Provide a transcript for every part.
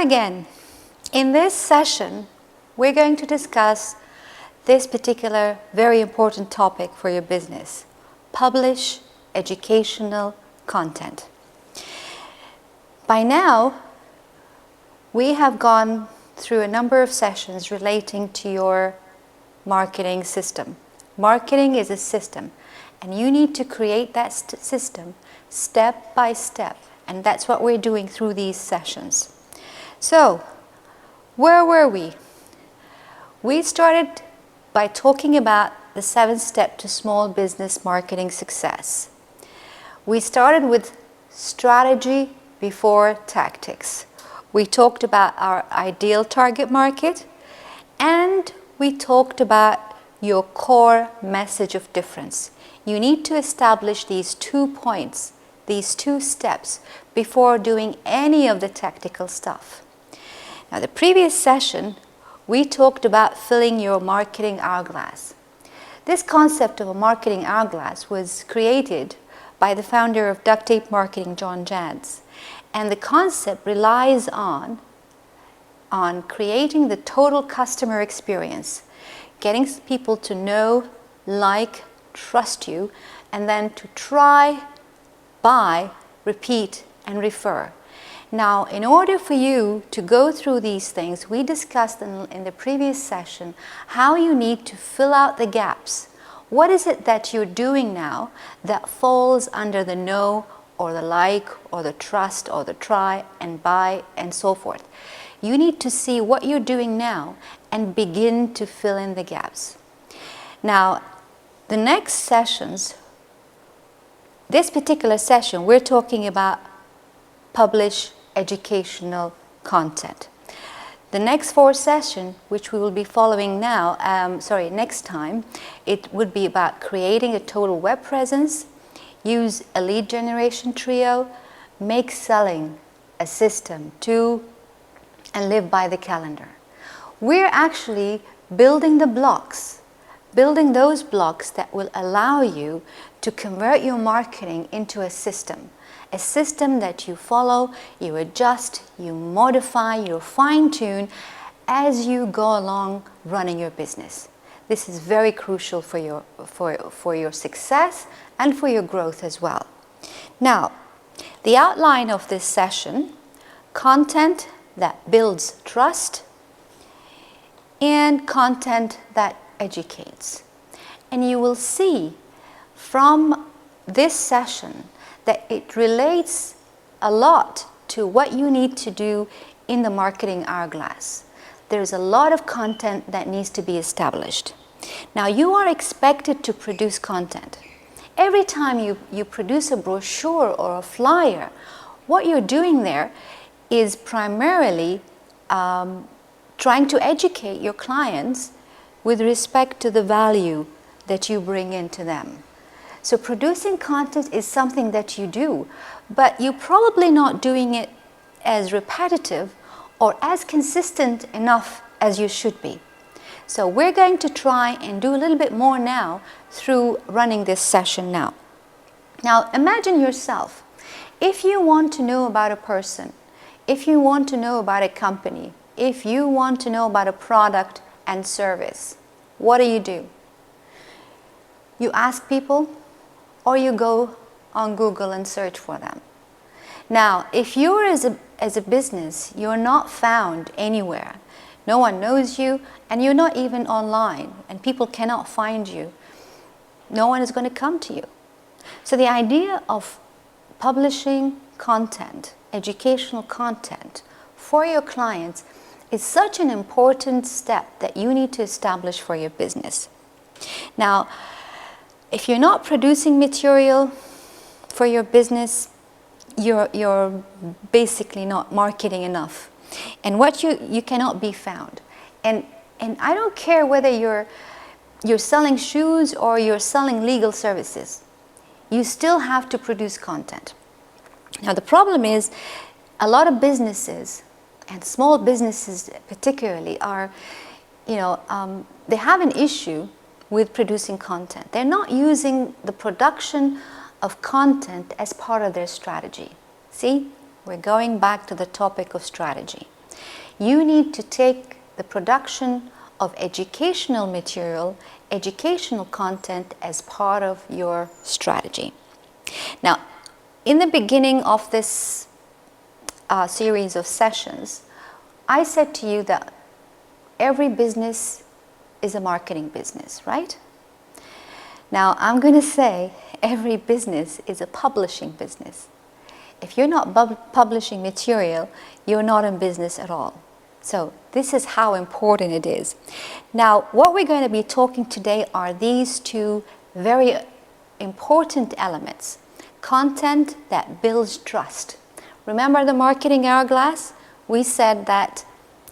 again, in this session, we're going to discuss this particular very important topic for your business: publish educational content. By now, we have gone through a number of sessions relating to your marketing system. Marketing is a system, and you need to create that system step by step, and that's what we're doing through these sessions. So, where were we? We started by talking about the 7th step to small business marketing success. We started with strategy before tactics. We talked about our ideal target market, and we talked about your core message of difference. You need to establish these 2 points, these 2 steps, before doing any of the tactical stuff. Now, the previous session, we talked about filling your marketing hourglass. This concept of a marketing hourglass was created by the founder of Duct Tape Marketing, John Jantsch. And the concept relies on creating the total customer experience, getting people to know, like, trust you, and then to try, buy, repeat, and refer. Now, in order for you to go through these things, we discussed in the previous session how you need to fill out the gaps. What is it that you're doing now that falls under the know, or the like, or the trust, or the try, and buy, and so forth? You need to see what you're doing now and begin to fill in the gaps. Now, the next sessions, this particular session, we're talking about publish educational content. The next 4 sessions, which we will be following now, next time, it would be about creating a total web presence, use a lead generation trio, make selling a system to, and live by the calendar. We're actually building the blocks, building those blocks that will allow you to convert your marketing into a system that you follow, you adjust, you modify, you fine-tune as you go along running your business. This is very crucial for your success and for your growth as well. Now, the outline of this session: content that builds trust and content that educates. And you will see from this session that it relates a lot to what you need to do in the marketing hourglass. There's a lot of content that needs to be established. Now, you are expected to produce content. Every time you produce a brochure or a flyer, what you're doing there is primarily trying to educate your clients with respect to the value that you bring into them. So producing content is something that you do, but you're probably not doing it as repetitive or as consistent enough as you should be. So we're going to try and do a little bit more now through running this session now. Now, imagine yourself, if you want to know about a person, if you want to know about a company, if you want to know about a product and service, what do? You ask people, or you go on Google and search for them. Now, if you're as a business, you're not found anywhere, no one knows you, and you're not even online, and people cannot find you, no one is going to come to you. So the idea of publishing content, educational content for your clients, is such an important step that you need to establish for your business. Now, if you're not producing material for your business, you're basically not marketing enough. And what you cannot be found. And I don't care whether you're selling shoes or you're selling legal services. You still have to produce content. Now, the problem is a lot of businesses, and small businesses particularly, they have an issue with producing content. They're not using the production of content as part of their strategy. See, we're going back to the topic of strategy. You need to take the production of educational material, educational content as part of your strategy. Now, in the beginning of this series of sessions, I said to you that every business is a marketing business, right? Now, I'm going to say every business is a publishing business. If you're not publishing material, you're not in business at all. So this is how important it is. Now, what we're going to be talking today are these two very important elements. Content that builds trust. Remember the marketing hourglass? We said that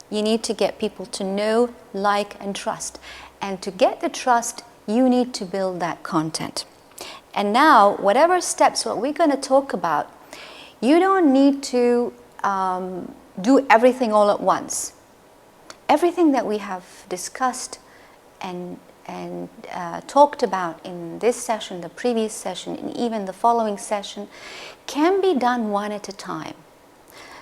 you need to get people to know, like, and trust. And to get the trust, you need to build that content. And now, whatever steps, what we're going to talk about, you don't need to do everything all at once. Everything that we have discussed and talked about in this session, the previous session, and even the following session, can be done one at a time.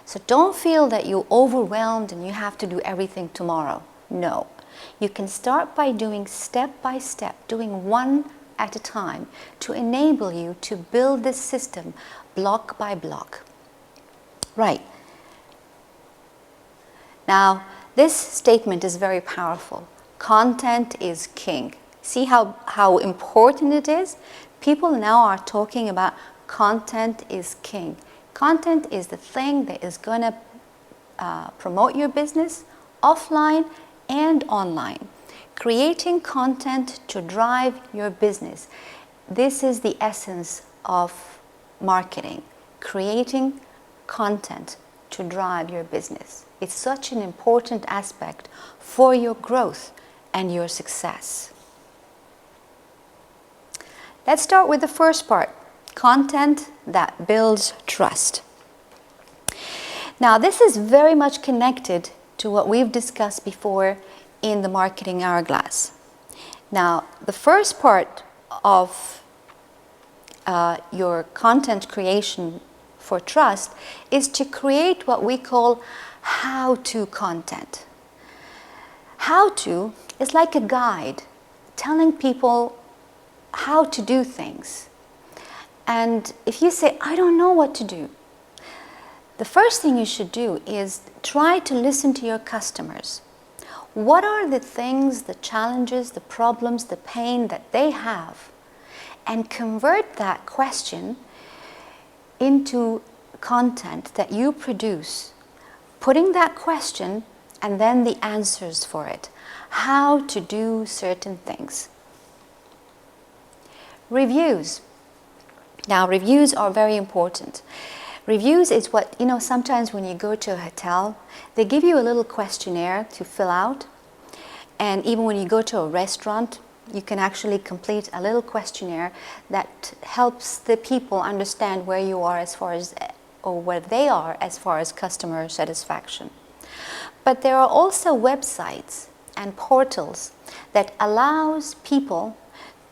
So don't feel that you're overwhelmed and you have to do everything tomorrow. No. You can start by doing step by step, doing one at a time to enable you to build this system block by block. Right. Now, this statement is very powerful. Content is king. See how important it is? People now are talking about content is king. Content is the thing that is going to promote your business offline and online. Creating content to drive your business. This is the essence of marketing. Creating content to drive your business. It's such an important aspect for your growth and your success. Let's start with the first part. Content that builds trust. Now, this is very much connected to what we've discussed before in the marketing hourglass. Now, the first part of your content creation for trust is to create what we call how-to content. How-to is like a guide telling people how to do things. And if you say, I don't know what to do, the first thing you should do is try to listen to your customers. What are the things, the challenges, the problems, the pain that they have? And convert that question into content that you produce, putting that question and then the answers for it. How to do certain things. Reviews. Now, reviews are very important. Reviews is what, sometimes when you go to a hotel, they give you a little questionnaire to fill out. And even when you go to a restaurant, you can actually complete a little questionnaire that helps the people understand where you are or where they are as far as customer satisfaction. But there are also websites and portals that allows people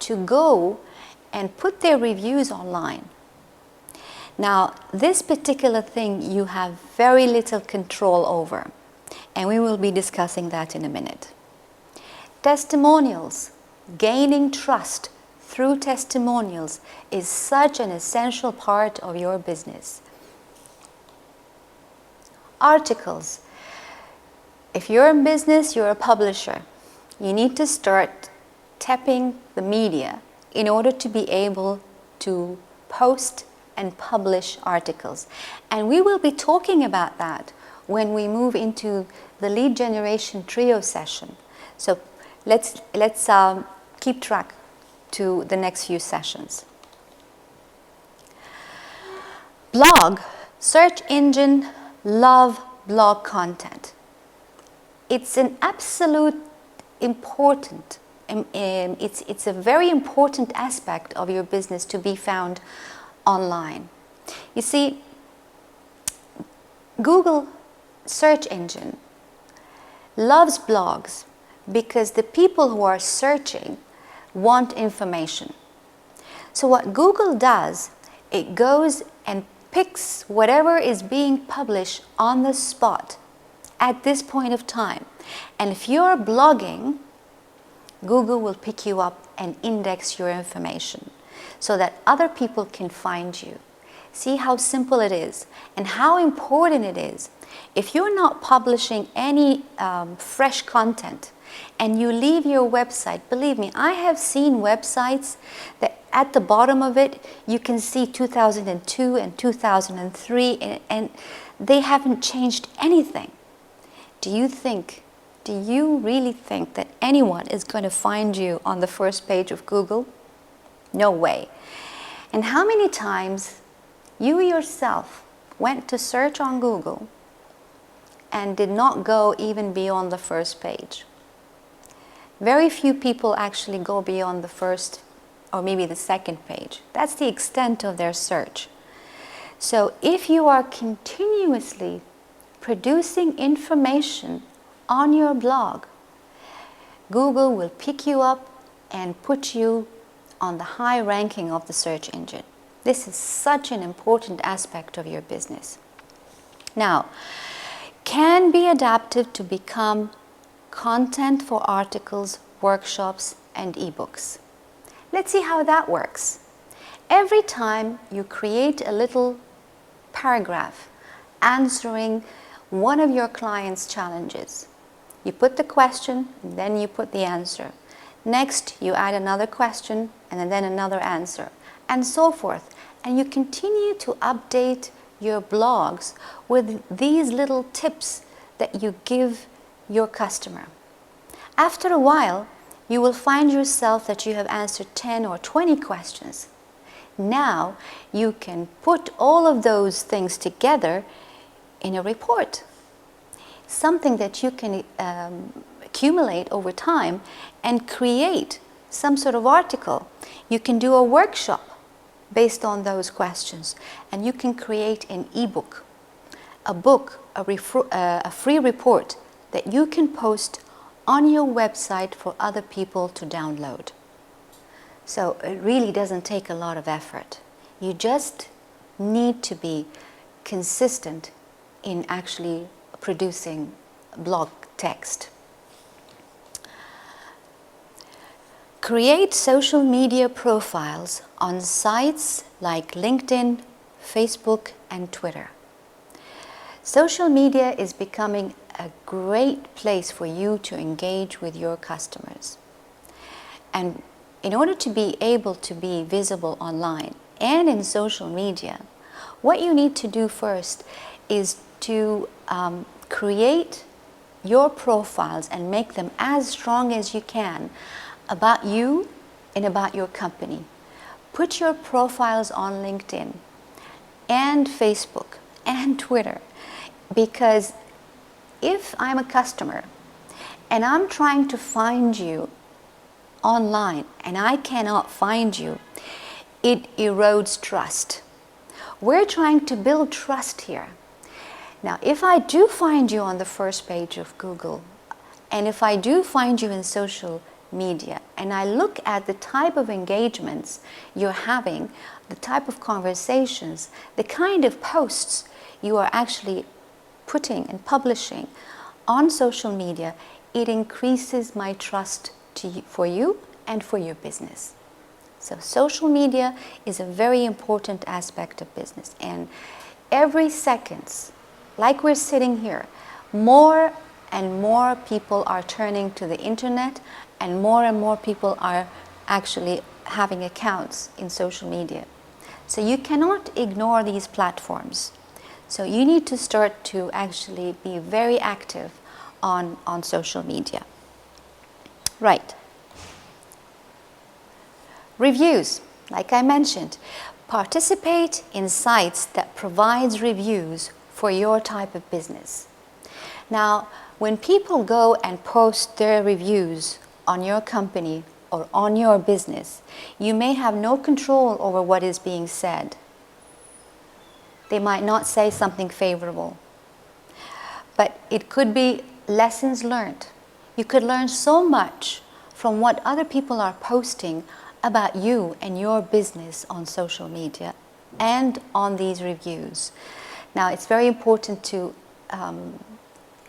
to go and put their reviews online. Now, this particular thing you have very little control over, and we will be discussing that in a minute. Testimonials, gaining trust through testimonials is such an essential part of your business. Articles. If you're in business, you're a publisher. You need to start tapping the media in order to be able to post and publish articles. And we will be talking about that when we move into the lead generation trio session. So let's keep track to the next few sessions. Blog. Search engine love blog content. It's an absolute important, it's a very important aspect of your business to be found online. You see, Google search engine loves blogs because the people who are searching want information. So what Google does, it goes and picks whatever is being published on the spot at this point of time. And if you're blogging, Google will pick you up and index your information so that other people can find you. See how simple it is and how important it is. If you're not publishing any fresh content and you leave your website, believe me, I have seen websites that at the bottom of it you can see 2002 and 2003 and they haven't changed anything. Do you really think that anyone is going to find you on the first page of Google? No way. And how many times you yourself went to search on Google and did not go even beyond the first page? Very few people actually go beyond the first or maybe the second page. That's the extent of their search. So if you are continuously producing information on your blog, Google will pick you up and put you on the high ranking of the search engine. This is such an important aspect of your business. Now, can be adapted to become content for articles, workshops, and ebooks. Let's see how that works. Every time you create a little paragraph answering one of your client's challenges, you put the question and then you put the answer. Next, you add another question and then another answer, and so forth. And you continue to update your blogs with these little tips that you give your customer. After a while, you will find yourself that you have answered 10 or 20 questions. Now, you can put all of those things together in a report. Something that you can accumulate over time and create some sort of article. You can do a workshop based on those questions, and you can create an ebook, a book, a free report that you can post on your website for other people to download. So it really doesn't take a lot of effort. You just need to be consistent in actually producing blog text. Create social media profiles on sites like LinkedIn, Facebook, and Twitter. Social media is becoming a great place for you to engage with your customers. And in order to be able to be visible online and in social media, what you need to do first is to create your profiles and make them as strong as you can about you and about your company. Put your profiles on LinkedIn and Facebook and Twitter, because if I'm a customer and I'm trying to find you online and I cannot find you, it erodes trust. We're trying to build trust here. Now, if I do find you on the first page of Google, and if I do find you in social media, and I look at the type of engagements you're having, the type of conversations, the kind of posts you are actually putting and publishing on social media, it increases my trust for you and for your business. So social media is a very important aspect of business, and every second, like we're sitting here, more and more people are turning to the internet, and more people are actually having accounts in social media. So you cannot ignore these platforms. So you need to start to actually be very active on social media. Right. Reviews, like I mentioned, participate in sites that provides reviews for your type of business. Now, when people go and post their reviews on your company or on your business, you may have no control over what is being said. They might not say something favorable, but it could be lessons learned. You could learn so much from what other people are posting about you and your business on social media and on these reviews. Now, it's very important to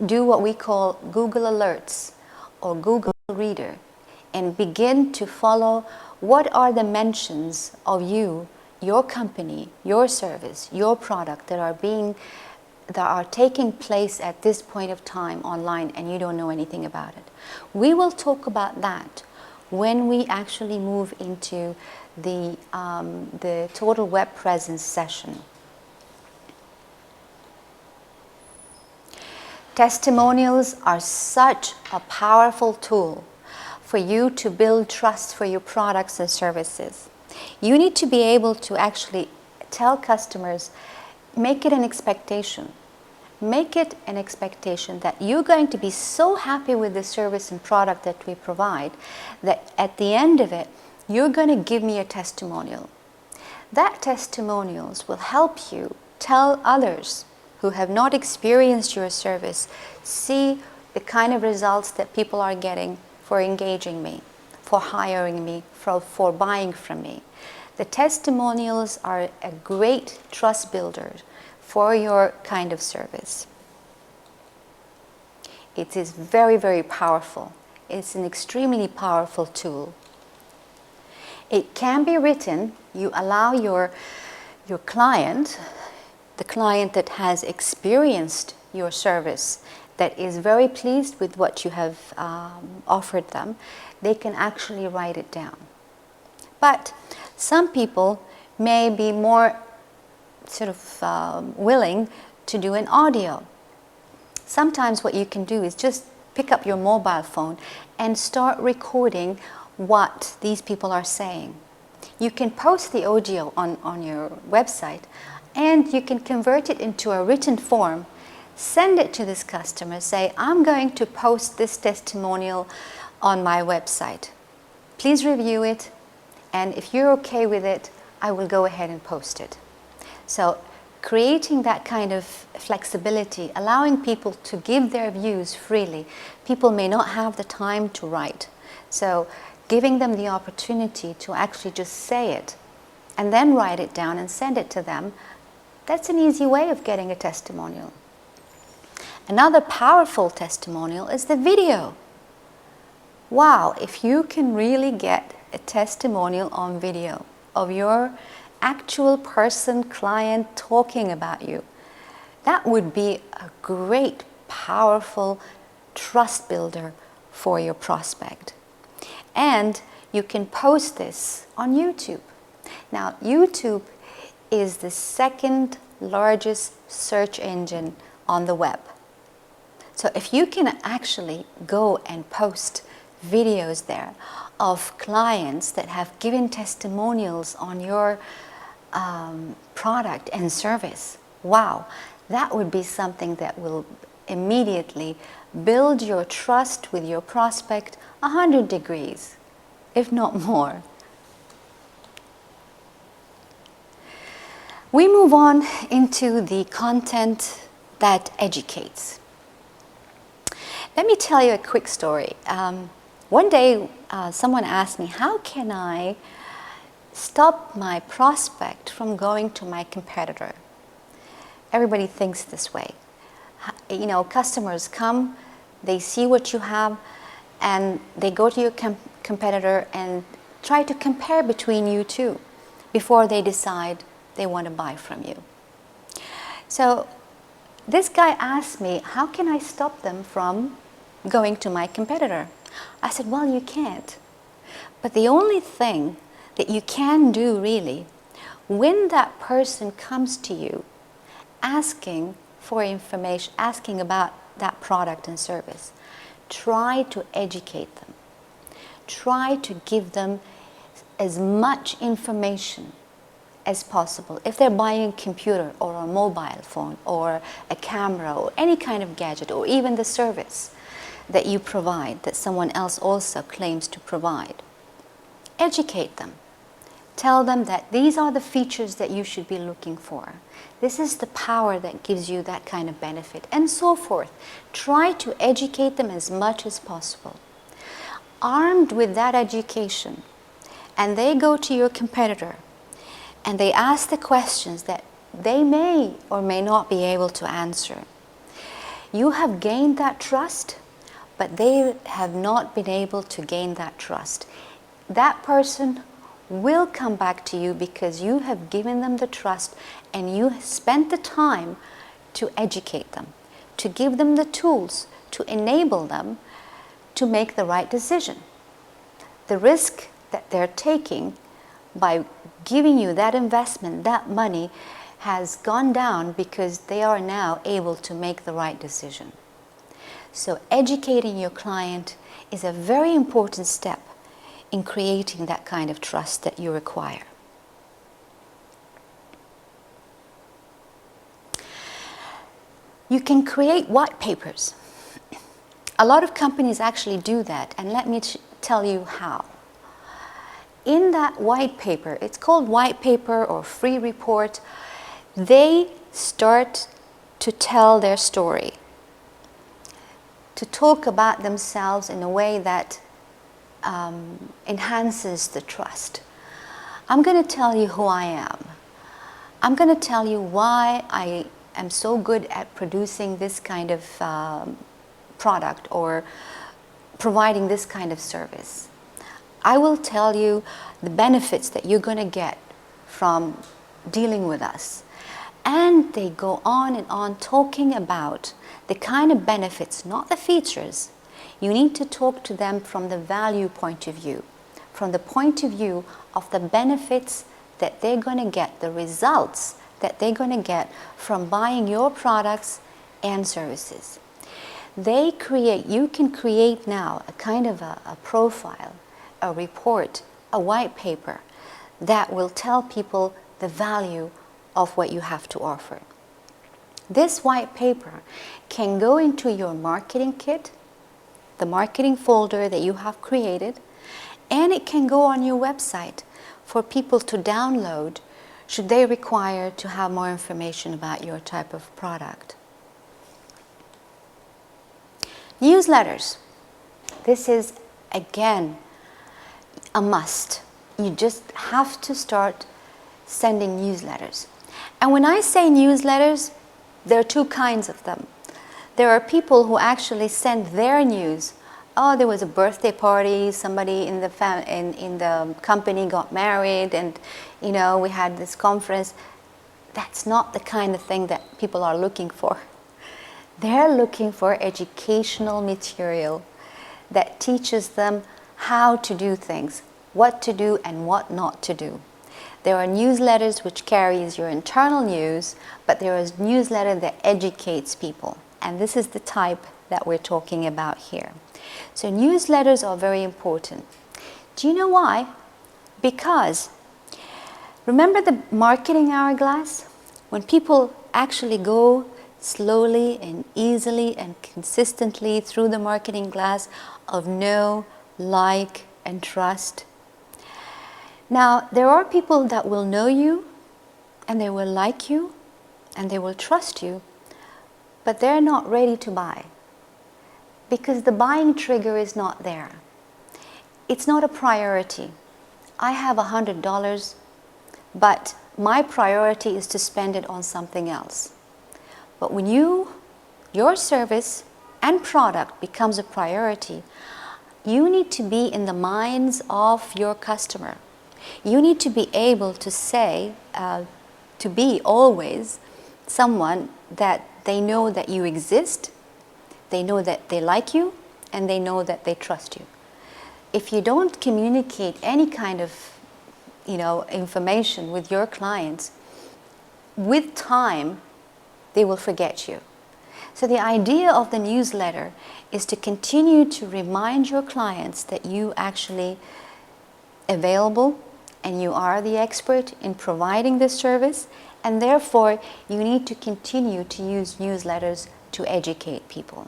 do what we call Google Alerts or Google Reader and begin to follow what are the mentions of you, your company, your service, your product that are taking place at this point of time online and you don't know anything about it. We will talk about that when we actually move into the Total Web Presence session. Testimonials are such a powerful tool for you to build trust for your products and services. You need to be able to actually tell customers, make it an expectation. Make it an expectation that you're going to be so happy with the service and product that we provide that at the end of it, you're going to give me a testimonial. That testimonials will help you tell others who have not experienced your service, see the kind of results that people are getting for engaging me, for hiring me, for buying from me. The testimonials are a great trust builder for your kind of service. It is very, very powerful. It's an extremely powerful tool. It can be written, you allow your client, the client that has experienced your service, that is very pleased with what you have offered them, they can actually write it down. But some people may be more sort of willing to do an audio. Sometimes what you can do is just pick up your mobile phone and start recording what these people are saying. You can post the audio on your website and you can convert it into a written form, send it to this customer, say, I'm going to post this testimonial on my website. Please review it, and if you're okay with it, I will go ahead and post it. So creating that kind of flexibility, allowing people to give their views freely. People may not have the time to write, so giving them the opportunity to actually just say it and then write it down and send it to them, that's an easy way of getting a testimonial. Another powerful testimonial is the video. Wow, if you can really get a testimonial on video of your actual person, client talking about you, that would be a great, powerful trust builder for your prospect. And you can post this on YouTube. Now, YouTube is the second largest search engine on the web. So if you can actually go and post videos there of clients that have given testimonials on your product and service, wow, that would be something that will immediately build your trust with your prospect 100 degrees, if not more. We move on into the content that educates. Let me tell you a quick story. One day, someone asked me, how can I stop my prospect from going to my competitor? Everybody thinks this way. You know, customers come, they see what you have, and they go to your competitor and try to compare between you two before they decide they want to buy from you. So this guy asked me, how can I stop them from going to my competitor? I said, well, you can't. But the only thing that you can do really, when that person comes to you asking for information, asking about that product and service, try to educate them. Try to give them as much information as possible. If they're buying a computer or a mobile phone or a camera or any kind of gadget or even the service that you provide that someone else also claims to provide, educate them. Tell them that these are the features that you should be looking for. This is the power that gives you that kind of benefit, and so forth. Try to educate them as much as possible. Armed with that education, and they go to your competitor, and they ask the questions that they may or may not be able to answer. You have gained that trust, but they have not been able to gain that trust. That person will come back to you because you have given them the trust and you spent the time to educate them, to give them the tools, to enable them to make the right decision. The risk that they're taking by giving you that investment, that money, has gone down because they are now able to make the right decision. So educating your client is a very important step in creating that kind of trust that you require. You can create white papers. A lot of companies actually do that, and let me tell you how. In that white paper, it's called white paper or free report, they start to tell their story, to talk about themselves in a way that enhances the trust. I'm going to tell you who I am. I'm going to tell you why I am so good at producing this kind of product or providing this kind of service. I will tell you the benefits that you're going to get from dealing with us. And they go on and on talking about the kind of benefits, not the features. You need to talk to them from the value point of view, from the point of view of the benefits that they're going to get, the results that they're going to get from buying your products and services. You can create now a kind of a profile, a report, a white paper that will tell people the value of what you have to offer. This white paper can go into your marketing kit, the marketing folder that you have created, and it can go on your website for people to download should they require to have more information about your type of product. Newsletters. This is, again, a must. You just have to start sending newsletters. And when I say newsletters, there are two kinds of them. There are people who actually send their news. Oh, there was a birthday party, somebody in the company got married, and we had this conference. That's not the kind of thing that people are looking for. They're looking for educational material that teaches them how to do things, what to do and what not to do. There are newsletters which carries your internal news, but there is newsletter that educates people. And this is the type that we're talking about here. So newsletters are very important. Do you know why? Because remember the marketing hourglass? When people actually go slowly and easily and consistently through the marketing glass of know, like, and trust. Now, there are people that will know you, and they will like you, and they will trust you, but they're not ready to buy because the buying trigger is not there. It's not a priority. I have $100, but my priority is to spend it on something else. But when your service and product becomes a priority, you need to be in the minds of your customer. You need to be able to say, to be always someone that they know that you exist, they know that they like you, and they know that they trust you. If you don't communicate any kind of information with your clients, with time, they will forget you. So the idea of the newsletter is to continue to remind your clients that you actually available and you are the expert in providing this service, and therefore you need to continue to use newsletters to educate people.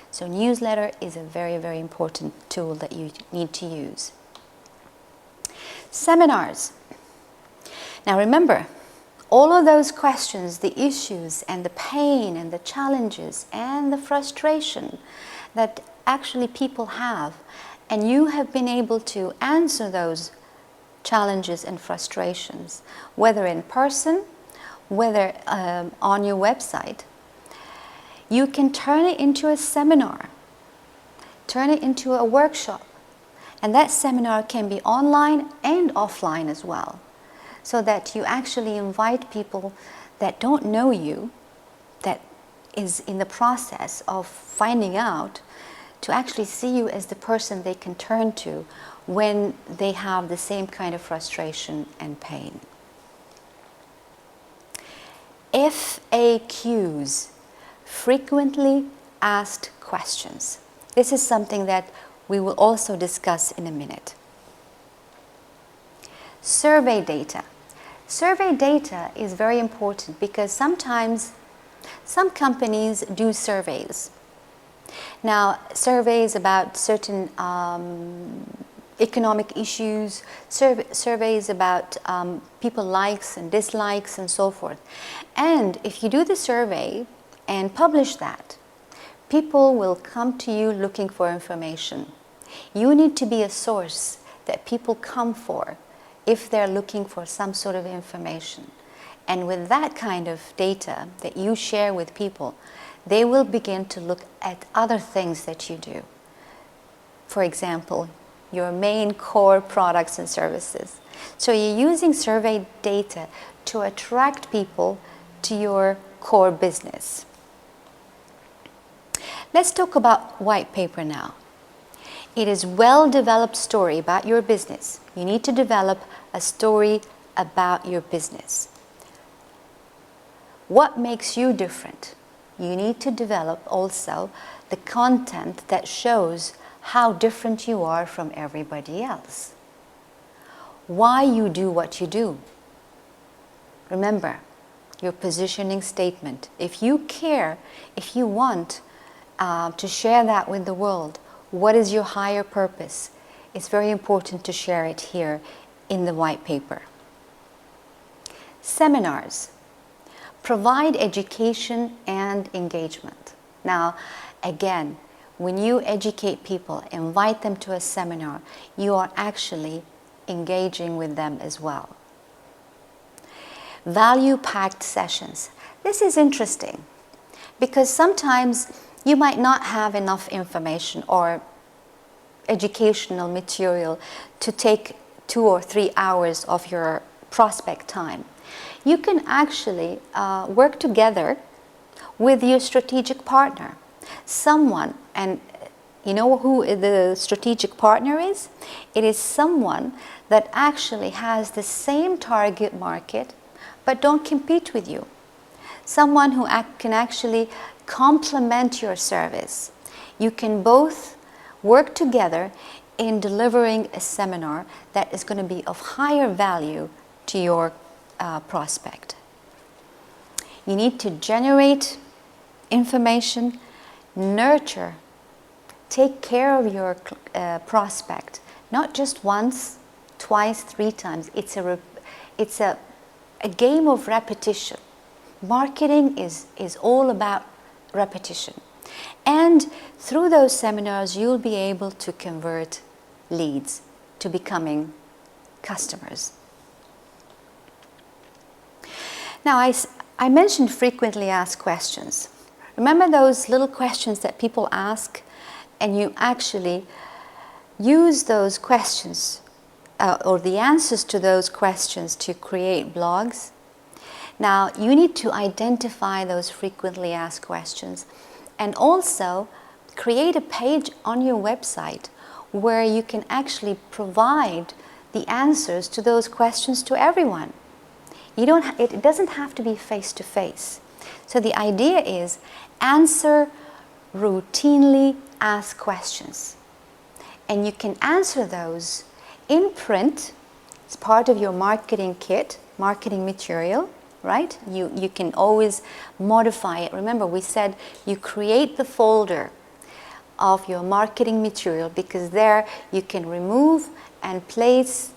So newsletter is a very, very important tool that you need to use. Seminars. Now remember, all of those questions, the issues and the pain and the challenges and the frustration that actually people have, and you have been able to answer those challenges and frustrations, whether in person, whether on your website, You can turn it into a seminar, turn it into a workshop, and that seminar can be online and offline as well, so that you actually invite people that don't know you, that is in the process of finding out, to actually see you as the person they can turn to when they have the same kind of frustration and pain. FAQs, frequently asked questions. This is something that we will also discuss in a minute. Survey data. Survey data is very important because sometimes some companies do surveys. Now, surveys about certain economic issues, surveys about people likes and dislikes and so forth. And if you do the survey and publish that, people will come to you looking for information. You need to be a source that people come for if they're looking for some sort of information. And with that kind of data that you share with people, they will begin to look at other things that you do. For example, your main core products and services. So you're using survey data to attract people to your core business. Let's talk about white paper now. It is a well-developed story about your business. You need to develop a story about your business. What makes you different? You need to develop also the content that shows how different you are from everybody else. Why you do what you do. Remember, your positioning statement. If you care, if you want to share that with the world, what is your higher purpose? It's very important to share it here in the white paper. Seminars. Provide education and engagement. Now, again, when you educate people, invite them to a seminar, you are actually engaging with them as well. Value-packed sessions. This is interesting because sometimes you might not have enough information or educational material to take 2 or 3 hours of your prospect time. You can actually work together with your strategic partner. Someone, and you know who the strategic partner is? It is someone that actually has the same target market but don't compete with you. Someone who can actually complement your service. You can both work together in delivering a seminar that is going to be of higher value to your prospect. You need to generate information, nurture, take care of your prospect, not just once, twice, 3 times. It's a game of repetition. Marketing is all about repetition. And through those seminars, you'll be able to convert leads to becoming customers. Now, I mentioned frequently asked questions. Remember those little questions that people ask, and you actually use those questions or the answers to those questions to create blogs? Now, you need to identify those frequently asked questions and also create a page on your website where you can actually provide the answers to those questions to everyone. It doesn't have to be face-to-face. So the idea is answer routinely asked questions. And you can answer those in print. It's part of your marketing kit, marketing material, right? You can always modify it. Remember, we said you create the folder of your marketing material because there you can remove and place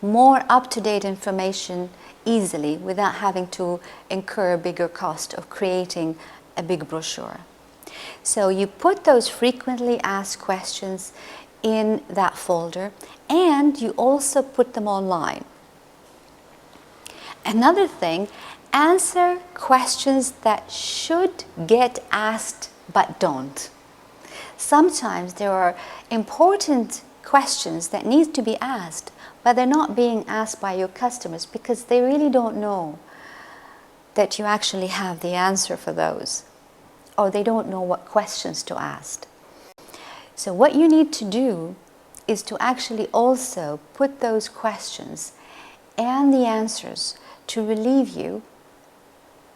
more up-to-date information easily without having to incur a bigger cost of creating a big brochure. So you put those frequently asked questions in that folder and you also put them online. Another thing, Answer questions that should get asked but don't. Sometimes there are important questions that need to be asked, but they're not being asked by your customers because they really don't know that you actually have the answer for those, or they don't know what questions to ask. So what you need to do is to actually also put those questions and the answers to relieve you,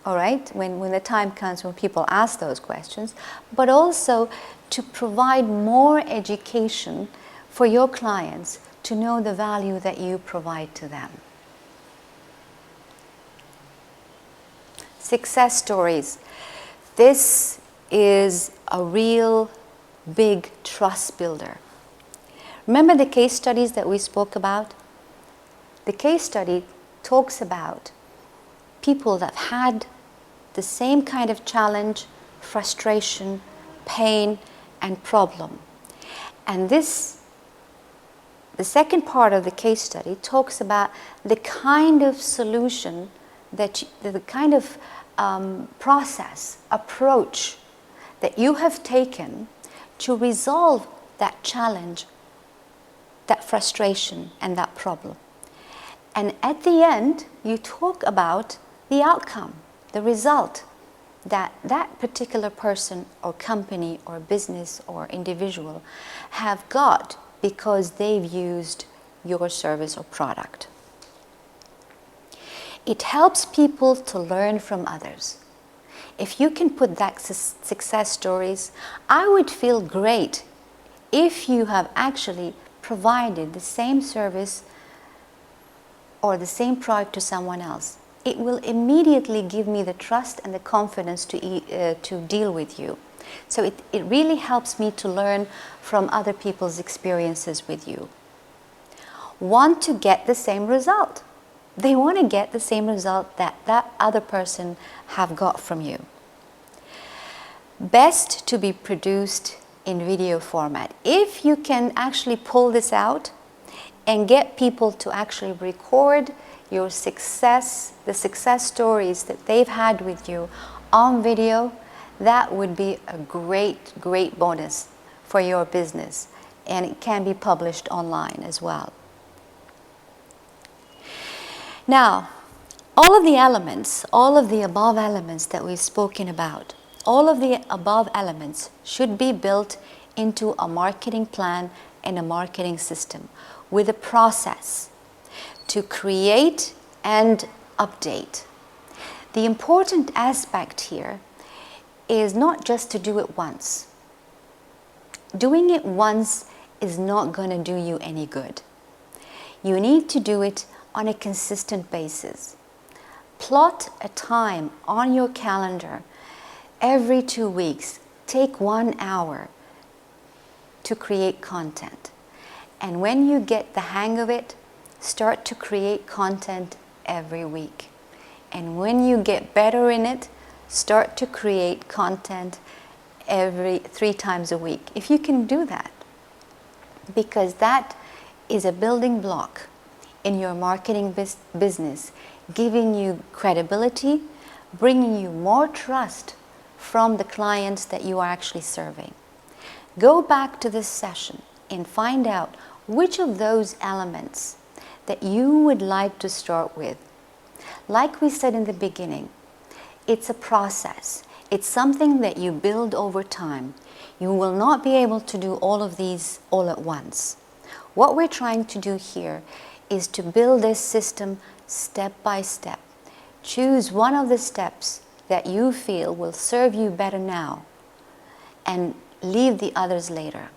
all right, when the time comes when people ask those questions, but also to provide more education for your clients to know the value that you provide to them. Success stories. This is a real big trust builder. Remember the case studies that we spoke about? The case study talks about people that had the same kind of challenge, frustration, pain, and problem. And the second part of the case study talks about the kind of solution the kind of process, approach that you have taken to resolve that challenge, that frustration, and that problem. And at the end, you talk about the outcome, the result that that particular person or company or business or individual have got because they've used your service or product. It helps people to learn from others. If you can put that success stories, I would feel great if you have actually provided the same service or the same product to someone else. It will immediately give me the trust and the confidence to deal with you. So it really helps me to learn from other people's experiences with you. Want to get the same result. They want to get the same result that that other person have got from you. Best to be produced in video format. If you can actually pull this out and get people to actually record your success, the success stories that they've had with you on video, that would be a great, great bonus for your business. And it can be published online as well. Now, all of the elements, all of the above elements that we've spoken about, all of the above elements should be built into a marketing plan and a marketing system with a process to create and update. The important aspect here is not just to do it once. Doing it once is not going to do you any good. You need to do it on a consistent basis. Plot a time on your calendar every 2 weeks. Take 1 hour to create content. And when you get the hang of it, start to create content every week. And when you get better in it, start to create content every 3 times a week. If you can do that, because that is a building block in your marketing business, giving you credibility, bringing you more trust from the clients that you are actually serving. Go back to this session and find out which of those elements that you would like to start with. Like we said in the beginning, it's a process. It's something that you build over time. You will not be able to do all of these all at once. What we're trying to do here is to build this system step by step. Choose one of the steps that you feel will serve you better now and leave the others later.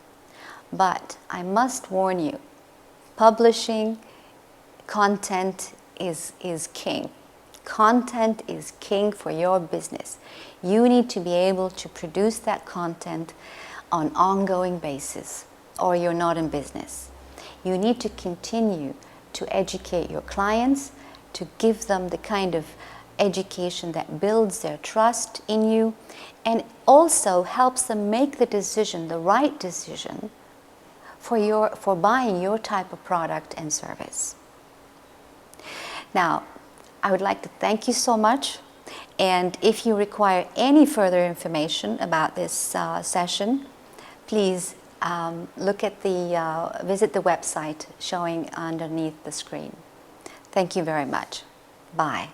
But I must warn you, publishing content is king. Content is king for your business. You need to be able to produce that content on an ongoing basis, or you're not in business. You need to continue to educate your clients, to give them the kind of education that builds their trust in you and also helps them make the decision, the right decision for buying your type of product and service. Now, I would like to thank you so much. And if you require any further information about this session, please visit the website showing underneath the screen. Thank you very much. Bye.